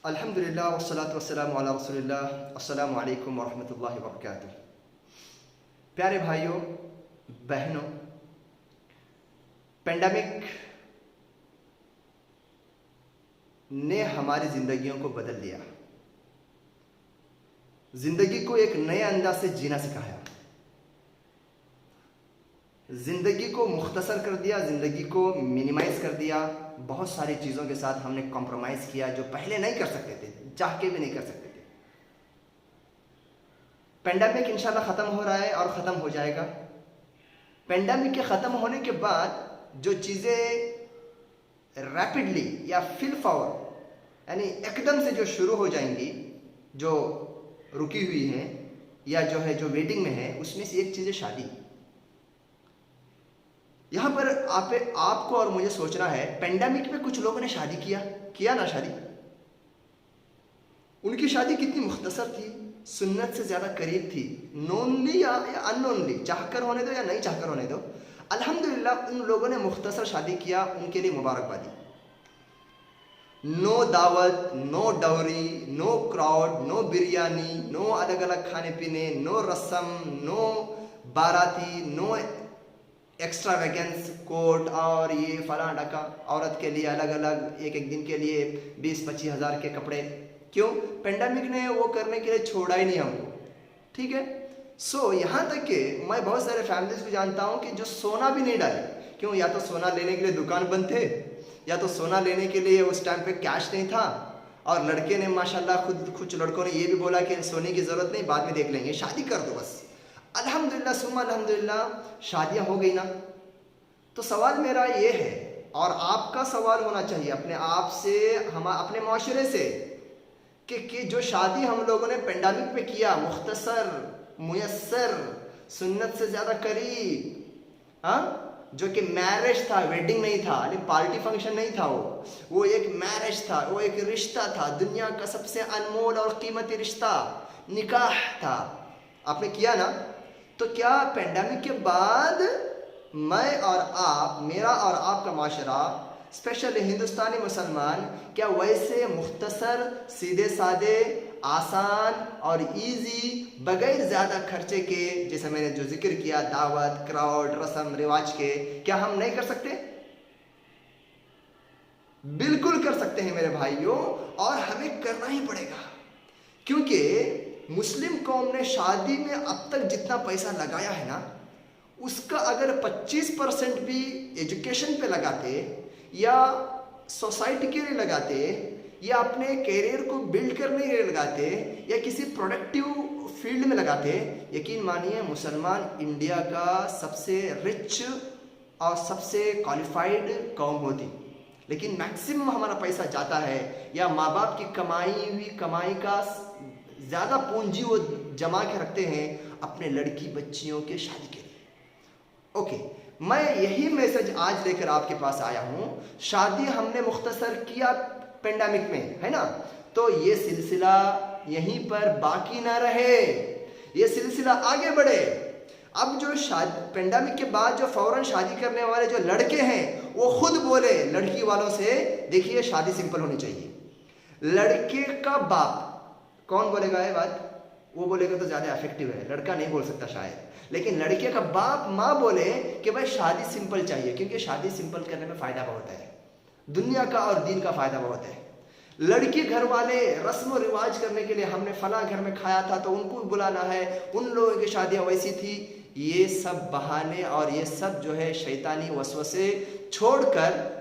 अल्हम्दुलिल्लाह वस्सलातु वस्सलामु अला रसूलिल्लाह। अस्सलामु अलैकुम वरहमतुल्लाहि वबरकातुह। प्यारे भाइयों बहनों, पेंडेमिक ने हमारी ज़िंदगियों को बदल दिया, ज़िंदगी को एक नए अंदाज से जीना सिखाया, ज़िंदगी को मुख्तसर कर दिया, ज़िंदगी को मिनिमाइज़ कर दिया। बहुत सारी चीज़ों के साथ हमने कॉम्प्रोमाइज़ किया जो पहले नहीं कर सकते थे, चाह के भी नहीं कर सकते थे। पेंडेमिक इंशाल्लाह ख़त्म हो रहा है और ख़त्म हो जाएगा। पेंडेमिक के ख़त्म होने के बाद जो चीज़ें रैपिडली या फिल फॉर यानी एकदम से जो शुरू हो जाएंगी, जो रुकी हुई हैं या जो है जो वेटिंग में है, उसमें से एक चीज़ है शादी। यहाँ पर आपको और मुझे सोचना है, पेंडेमिक में कुछ लोगों ने शादी किया ना शादी। उनकी शादी कितनी मुख्तसर थी, सुन्नत से ज़्यादा करीब थी, नोनली या अननोनली, चाहकर होने दो या नहीं चाहकर होने दो। अल्हम्दुलिल्लाह उन लोगों ने मुख्तसर शादी किया, उनके लिए मुबारकबादी। नो दावत, no dowry, no crowd, no biryani, no अलग अलग खाने पीने, नो रस्म, नो बाराती, नो एक्स्ट्रावेगेंस कोट और ये फलां ढका। औरत के लिए अलग अलग एक एक दिन के लिए 20-25 हज़ार के कपड़े। क्यों? पेंडेमिक ने वो करने के लिए छोड़ा ही नहीं हमको। ठीक है। यहाँ तक कि मैं बहुत सारे फैमिलीज को जानता हूँ कि जो सोना भी नहीं डाले। क्यों? या तो सोना लेने के लिए दुकान बंद थे, या तो सोना लेने के लिए उस टाइम पे कैश नहीं था। और लड़के ने माशाल्लाह कुछ लड़कों ने ये भी बोला कि सोने की ज़रूरत नहीं, बाद में देख लेंगे, शादी कर दो बस। अल्हम्दुलिल्लाह सुम्मा अल्हम्दुलिल्लाह शादियाँ हो गई ना। तो सवाल मेरा ये है और आपका सवाल होना चाहिए अपने आप से, हम अपने माशरे से, कि जो शादी हम लोगों ने पेंडेमिक में किया, मुख्तसर, मुयस्सर, सुन्नत से ज़्यादा करीब, हाँ, जो कि मैरिज था, वेडिंग नहीं था, पार्टी फंक्शन नहीं था, वो एक मैरिज था, वो एक रिश्ता था, दुनिया का सबसे अनमोल और कीमती रिश्ता निकाह था। आपने किया ना। तो क्या पेंडेमिक के बाद मैं और आप, मेरा और आपका माशरा, स्पेशली हिंदुस्तानी मुसलमान, क्या वैसे मुख्तसर, सीधे सादे, आसान और इजी, बगैर ज़्यादा खर्चे के, जैसे मैंने जो जिक्र किया, दावत, क्राउड, रस्म रिवाज के, क्या हम नहीं कर सकते? बिल्कुल कर सकते हैं मेरे भाइयों, और हमें करना ही पड़ेगा। क्योंकि मुस्लिम कौम ने शादी में अब तक जितना पैसा लगाया है ना, उसका अगर 25% भी एजुकेशन पे लगाते, या सोसाइटी के लिए लगाते, या अपने कैरियर को बिल्ड करने के लिए लगाते, या किसी प्रोडक्टिव फील्ड में लगाते, यकीन मानिए मुसलमान इंडिया का सबसे रिच और सबसे क्वालिफाइड कौम होती। लेकिन मैक्सिमम हमारा पैसा जाता है, या माँ बाप की कमाई का ज़्यादा पूंजी वो जमा के रखते हैं अपने लड़की बच्चियों के शादी के लिए। ओके, मैं यही मैसेज आज लेकर आपके पास आया हूँ। शादी हमने मुख्तसर किया पेंडेमिक में, है ना, तो ये सिलसिला यहीं पर बाकी ना रहे, ये सिलसिला आगे बढ़े। अब जो पेंडेमिक के बाद जो फौरन शादी करने वाले जो लड़के हैं, वो खुद बोले लड़की वालों से, देखिए शादी सिंपल होनी चाहिए। लड़के का बाप कौन बोलेगा ये बात? वो बोलेगा तो ज़्यादा इफेक्टिव है, लड़का नहीं बोल सकता शायद। लेकिन लड़के का बाप माँ बोले कि भाई शादी सिंपल चाहिए, क्योंकि शादी सिंपल करने में फ़ायदा बहुत है, दुनिया का और दीन का फ़ायदा बहुत है। लड़की घर वाले रस्म और रिवाज करने के लिए, हमने फला घर में खाया था तो उनको भी बुलाना है, उन लोगों की शादियाँ वैसी थी। ये सब बहाने और ये सब जो है शैतानी वसवसे छोड़कर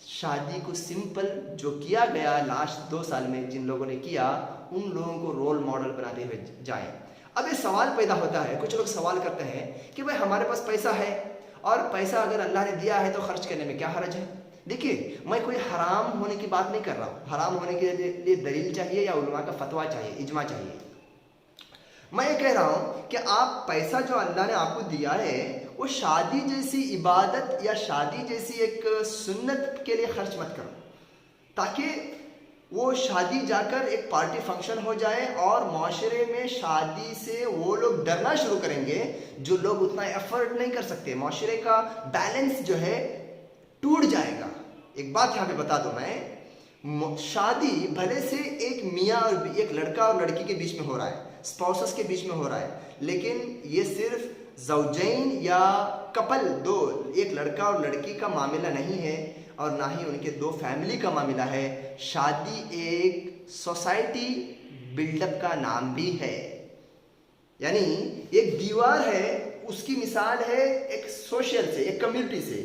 शादी को सिंपल जो किया गया लास्ट 2 साल में, जिन लोगों ने किया, उन लोगों को रोल मॉडल बनाते हुए जाएं। अब ये सवाल पैदा होता है, कुछ लोग सवाल करते हैं कि भाई हमारे पास पैसा है, और पैसा अगर अल्लाह ने दिया है तो खर्च करने में क्या हर्ज है। देखिए, मैं कोई हराम होने की बात नहीं कर रहा हूँ। हराम होने के लिए दलील चाहिए या उलमा का फतवा चाहिए, इजमा चाहिए। मैं ये कह रहा हूँ कि आप पैसा जो अल्लाह ने आपको दिया है, वो शादी जैसी इबादत या शादी जैसी एक सुन्नत के लिए खर्च मत करो, ताकि वो शादी जाकर एक पार्टी फंक्शन हो जाए और माशरे में शादी से वो लोग डरना शुरू करेंगे जो लोग उतना एफर्ट नहीं कर सकते। माशरे का बैलेंस जो है टूट जाएगा। एक बात यहाँ पे बता दूं मैं, शादी भले से एक मियाँ और एक लड़का और लड़की के बीच में हो रहा है, स्पाउसेस के बीच में हो रहा है, लेकिन ये सिर्फ ज़ौजैन या कपल, दो, एक लड़का और लड़की का मामला नहीं है और ना ही उनके दो फैमिली का मामला है। शादी एक सोसाइटी बिल्डअप का नाम भी है। यानी एक दीवार है, उसकी मिसाल है एक सोशल से, एक कम्युनिटी से।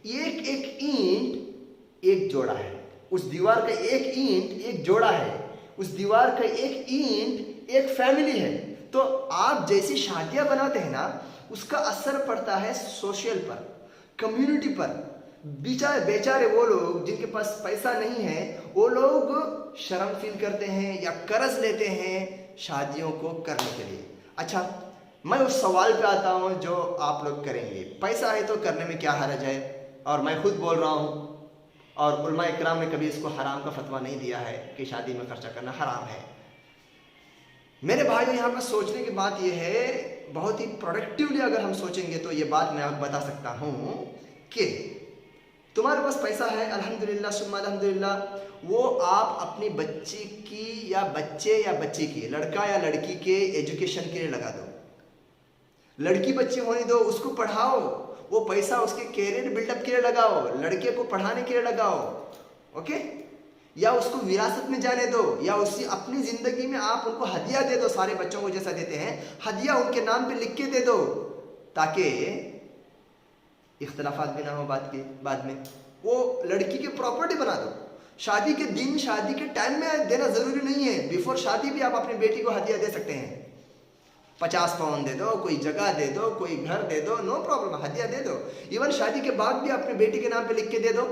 एक एक ईंट एक जोड़ा है, उस दीवार का एक ईंट एक जोड़ा है, उस दीवार का एक ईंट एक फैमिली है। तो आप जैसी शादियां बनाते हैं ना, उसका असर पड़ता है सोशल पर, कम्युनिटी पर। बेचारे वो लोग जिनके पास पैसा नहीं है, वो लोग शर्म फील करते हैं या कर्ज लेते हैं शादियों को करने के लिए। अच्छा, मैं उस सवाल पे आता हूँ जो आप लोग करेंगे, पैसा है तो करने में क्या हर्ज है? और मैं खुद बोल रहा हूँ, और उलमा इकराम ने कभी इसको हराम का फतवा नहीं दिया है कि शादी में खर्चा करना हराम है। मेरे भाइयों, यहाँ पर सोचने की बात यह है, बहुत ही प्रोडक्टिवली अगर हम सोचेंगे तो ये बात मैं आपको बता सकता हूँ कि तुम्हारे पास पैसा है, अल्हम्दुलिल्लाह सुम्मा अल्हम्दुलिल्लाह, वो आप अपनी बच्ची की या बच्चे या बच्ची की, लड़का या लड़की के एजुकेशन के लिए लगा दो। लड़की बच्ची होने दो, उसको पढ़ाओ, वो पैसा उसके कैरियर बिल्डअप के लिए लगाओ, लड़के को पढ़ाने के लिए लगाओ, ओके? या उसको विरासत में जाने दो, या उसी अपनी जिंदगी में आप उनको हदिया दे दो, सारे बच्चों को जैसा देते हैं हदिया उनके नाम पे लिख के दे दो, ताकि इख्तलाफात भी ना हो बाद में। वो लड़की की प्रॉपर्टी बना दो। शादी के दिन, शादी के टाइम में देना जरूरी नहीं है, बिफोर शादी भी आप अपनी बेटी को हदिया दे सकते हैं। 50 पाउंड दे दो, कोई जगह दे दो, कोई घर दे दो, नो प्रॉब्लम, हदिया दे दो। इवन शादी के बाद भी अपनी बेटी के नाम पे लिख के दे दो।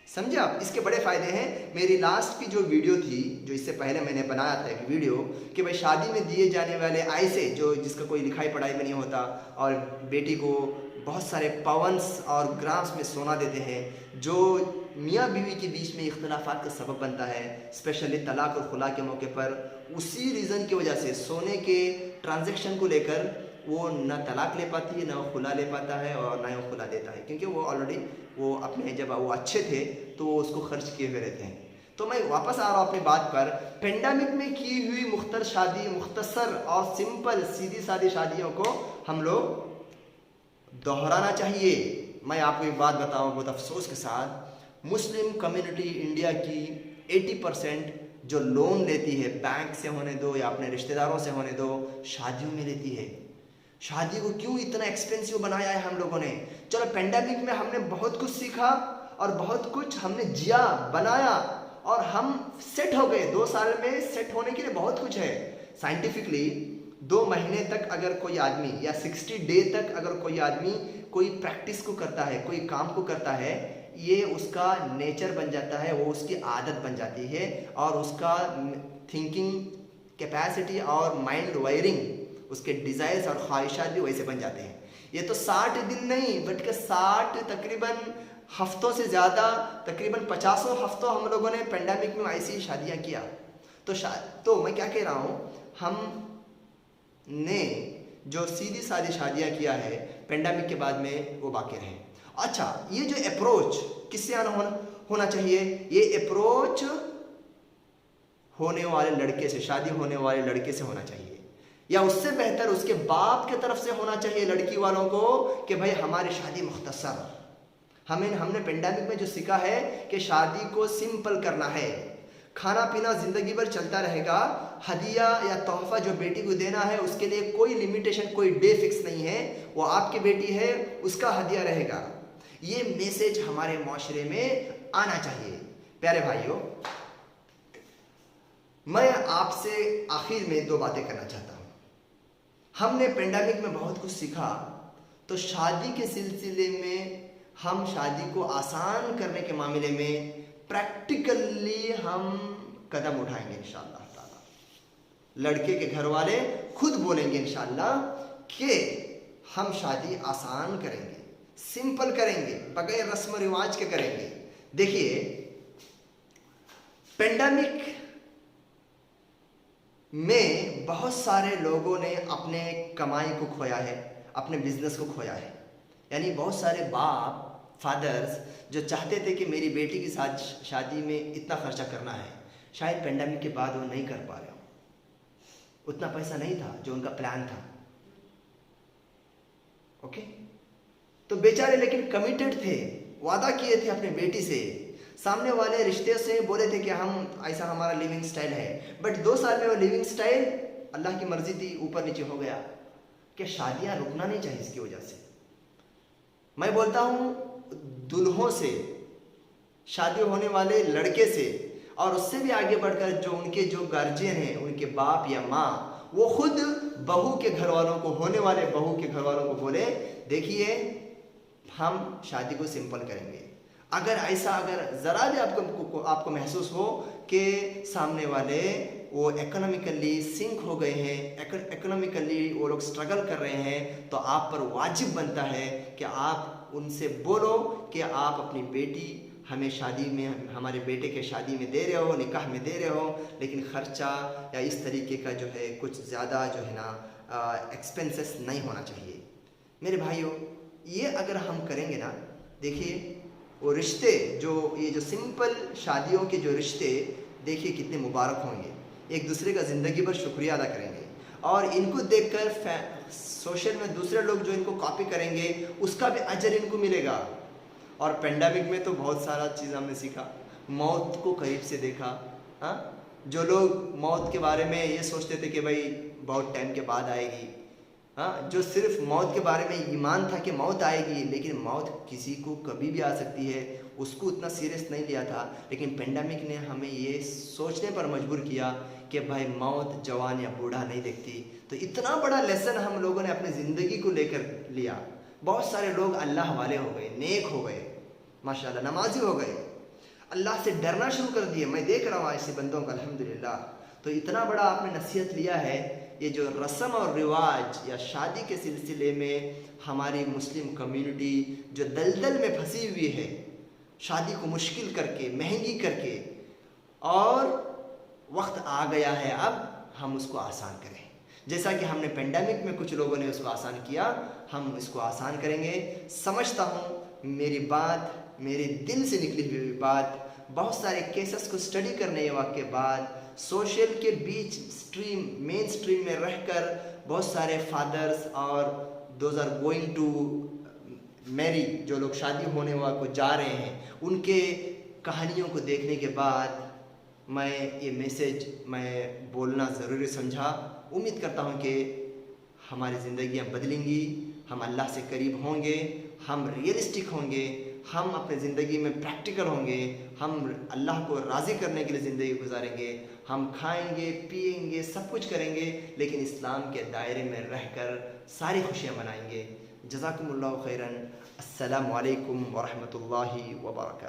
समझे आप? इसके बड़े फायदे हैं। मेरी लास्ट की जो वीडियो थी, जो इससे पहले मैंने बनाया था एक वीडियो, कि भाई शादी में दिए जाने वाले ऐसे, जो जिसका कोई लिखाई पढ़ाई में नहीं होता, और बेटी को बहुत सारे पाउंड्स और ग्राम्स में सोना देते हैं, जो मियाँ बीवी के बीच में इख्तलाफात का सबब बनता है, स्पेशली तलाक और खुला के मौके पर। उसी रीज़न की वजह से सोने के ट्रांजैक्शन को लेकर वो न तलाक ले पाती है, न वो खुला ले पाता है, और न वो खुला देता है, क्योंकि वो ऑलरेडी वो अपने, जब वो अच्छे थे तो वो उसको खर्च किए हुए रहते हैं। तो मैं वापस आ रहा हूँ अपनी बात पर। पेंडेमिक में की हुई मुख्तसर और सिंपल सीधी सादी शादियों को हम लोग दोहराना चाहिए। मैं आपको एक बात बताऊँ बहुत अफसोस के साथ, मुस्लिम कम्युनिटी इंडिया की 80% जो लोन लेती है, बैंक से होने दो या अपने रिश्तेदारों से होने दो, शादियों में लेती है। शादी को क्यों इतना एक्सपेंसिव बनाया है हम लोगों ने? चलो, पेंडेमिक में हमने बहुत कुछ सीखा और बहुत कुछ हमने जिया, बनाया, और हम सेट हो गए। 2 साल में सेट होने के लिए बहुत कुछ है। साइंटिफिकली 2 महीने तक अगर कोई आदमी, या 60 डे तक अगर कोई आदमी कोई प्रैक्टिस को करता है, कोई काम को करता है, ये उसका नेचर बन जाता है, वो उसकी आदत बन जाती है, और उसका थिंकिंग कैपेसिटी और माइंड वायरिंग, उसके डिज़ायर्स और ख्वाहिशात भी वैसे बन जाते हैं। ये तो 60 दिन नहीं, बल्कि 60 तकरीबन हफ्तों से ज़्यादा, तकरीबन 50 हफ्तों हम लोगों ने पेंडेमिक में ऐसी शादियाँ किया। तो मैं क्या कह रहा हूँ, हमने जो सीधी सादी शादियाँ किया है पेंडेमिक के बाद में, वो बाकी रहे। अच्छा, ये जो अप्रोच किससे होना चाहिए? ये अप्रोच होने वाले लड़के से, शादी होने वाले लड़के से होना चाहिए, या उससे बेहतर उसके बाप के तरफ से होना चाहिए लड़की वालों को, कि भाई हमारी शादी मुख्तसर। हमने पेंडेमिक में जो सीखा है कि शादी को सिंपल करना है, खाना पीना जिंदगी भर चलता रहेगा, हदिया या तोहफा जो बेटी को देना है उसके लिए कोई लिमिटेशन, कोई डे फिक्स नहीं है, वो आपकी बेटी है, उसका हदिया रहेगा। ये मैसेज हमारे माशरे में आना चाहिए। प्यारे भाइयों, मैं आपसे आखिर में 2 बातें करना चाहता हूँ। हमने पेंडेमिक में बहुत कुछ सीखा, तो शादी के सिलसिले में हम शादी को आसान करने के मामले में प्रैक्टिकली हम कदम उठाएंगे इंशाअल्लाह ताला। लड़के के घर वाले खुद बोलेंगे इंशाअल्लाह कि हम शादी आसान करेंगे, सिंपल करेंगे, बगैर रस्म रिवाज के करेंगे। देखिए, पेंडेमिक में बहुत सारे लोगों ने अपने कमाई को खोया है, अपने बिजनेस को खोया है। यानी बहुत सारे बाप फादर्स जो चाहते थे कि मेरी बेटी की साथ शादी में इतना खर्चा करना है, शायद पेंडेमिक के बाद वो नहीं कर पा रहे हो, उतना पैसा नहीं था जो उनका प्लान था। ओके, तो बेचारे लेकिन कमिटेड थे, वादा किए थे अपने बेटी से, सामने वाले रिश्ते से बोले थे कि हम ऐसा हमारा लिविंग स्टाइल है, बट 2 साल में वो लिविंग स्टाइल अल्लाह की मर्जी थी ऊपर नीचे हो गया कि शादियां रुकना नहीं चाहिए इसकी वजह से। मैं बोलता हूं दुल्हों से, शादी होने वाले लड़के से, और उससे भी आगे बढ़कर जो उनके जो गार्जियन हैं, उनके बाप या माँ, वो खुद बहू के घर वालों को, होने वाले बहू के घर वालों को बोले देखिए हम शादी को सिंपल करेंगे। अगर ऐसा अगर ज़रा भी आपको महसूस हो कि सामने वाले वो इकोनॉमिकली सिंक हो गए हैं, इकोनॉमिकली वो लोग स्ट्रगल कर रहे हैं, तो आप पर वाजिब बनता है कि आप उनसे बोलो कि आप अपनी बेटी हमें शादी में, हमारे बेटे के शादी में दे रहे हो, निकाह में दे रहे हो, लेकिन ख़र्चा या इस तरीके का जो है कुछ ज़्यादा जो है ना एक्सपेंसेस नहीं होना चाहिए। मेरे भाइयों, ये अगर हम करेंगे ना, देखिए वो रिश्ते ये जो सिंपल शादियों के जो रिश्ते, देखिए कितने मुबारक होंगे, एक दूसरे का ज़िंदगी भर शुक्रिया अदा करेंगे, और इनको देखकर सोशल में दूसरे लोग जो इनको कॉपी करेंगे उसका भी अजर इनको मिलेगा। और पेंडेमिक में तो बहुत सारा चीज़ हमने सीखा, मौत को करीब से देखा। हाँ, जो लोग मौत के बारे में ये सोचते थे कि भाई बहुत टाइम के बाद आएगी, हाँ, जो सिर्फ मौत के बारे में ईमान था कि मौत आएगी, लेकिन मौत किसी को कभी भी आ सकती है, उसको उतना सीरियस नहीं लिया था। लेकिन पेंडेमिक ने हमें ये सोचने पर मजबूर किया कि भाई मौत जवान या बूढ़ा नहीं देखती। तो इतना बड़ा लेसन हम लोगों ने अपनी ज़िंदगी को लेकर लिया। बहुत सारे लोग अल्लाह वाले हो गए, नेक हो गए, माशाल्लाह नमाजी हो गए, अल्लाह से डरना शुरू कर दिए। मैं देख रहा हूँ ऐसे बंदों का, अल्हम्दुलिल्लाह। तो इतना बड़ा आपने नसीहत लिया है। ये जो रस्म और रिवाज या शादी के सिलसिले में हमारी मुस्लिम कम्युनिटी जो दलदल में फंसी हुई है, शादी को मुश्किल करके, महंगी करके, और वक्त आ गया है अब हम उसको आसान करें। जैसा कि हमने पेंडेमिक में कुछ लोगों ने उसको आसान किया, हम इसको आसान करेंगे। समझता हूँ मेरी बात, मेरे दिल से निकली हुई बात, बहुत सारे केसेस को स्टडी करने के बाद, सोशल के बीच मेन स्ट्रीम में रहकर बहुत सारे फादर्स और those are going to marry, जो लोग शादी होने वाले को जा रहे हैं, उनके कहानियों को देखने के बाद मैं ये मैसेज मैं बोलना ज़रूरी समझा। उम्मीद करता हूँ कि हमारी ज़िंदगियाँ बदलेंगी, हम अल्लाह से करीब होंगे, हम रियलिस्टिक होंगे, हम अपने ज़िंदगी में प्रैक्टिकल होंगे, हम अल्लाह को राज़ी करने के लिए ज़िंदगी गुजारेंगे। हम खाएंगे, पिएंगे, सब कुछ करेंगे, लेकिन इस्लाम के दायरे में रहकर सारी खुशियाँ मनाएंगे। जज़ाकुमुल्लाहु खैरन। अस्सलामु अलैकुम व रहमतुल्लाहि व बरकातहू।